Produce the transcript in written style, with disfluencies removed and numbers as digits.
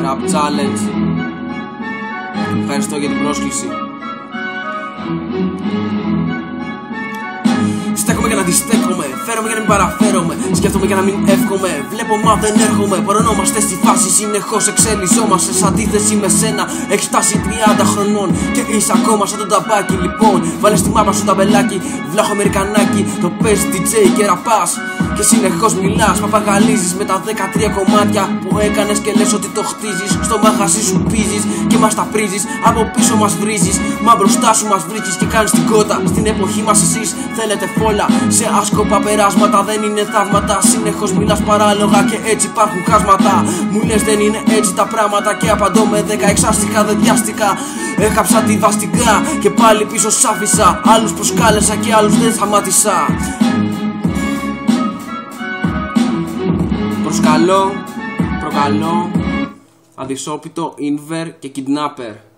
Rap Challenge. Ευχαριστώ για την πρόσκληση. Στέκομαι για να αντιστέκομαι, φέρομαι για να μην παραφέρομαι. Σκέφτομαι για να μην εύχομαι, βλέπω μα δεν έρχομαι. Παρονόμαστε στη φάση, συνεχώς εξελισσόμαστε. Σε αντίθεση με σένα, έχεις φτάσει 30 χρονών και είσαι ακόμα σαν το ταμπάκι. Λοιπόν, βάλε στη μάπα σου ταμπελάκι, βλάχο αμερικανάκι. Το παίζει DJ και ραπάς και συνεχώς μιλάς. Παπαγαλίζεις με τα 13 κομμάτια που έκανες και λες ότι το χτίζεις. Στο μαγαζί σου πίζεις και μας τα πρίζεις. Από πίσω μας βρίζεις, μα μπροστά σου μας βρίσκεις και κάνεις την κότα. Στην εποχή μας εσείς θέλετε φόλα σε άσκοπα περάσματα, δεν είναι θαύματα. Συνεχώς μιλάς παράλογα και έτσι υπάρχουν χάσματα. Μου λες δεν είναι έτσι τα πράγματα και απαντώ με 10 εξάστικα, δεν βιάστηκα. Έχαψα τη βαστικά και πάλι πίσω σ' άφησα. Άλλους προσκάλεσα και άλλους δεν σταμάτησα. Προσκαλώ, προκαλώ, αδυσόπιτο, Inver και Kidnapper.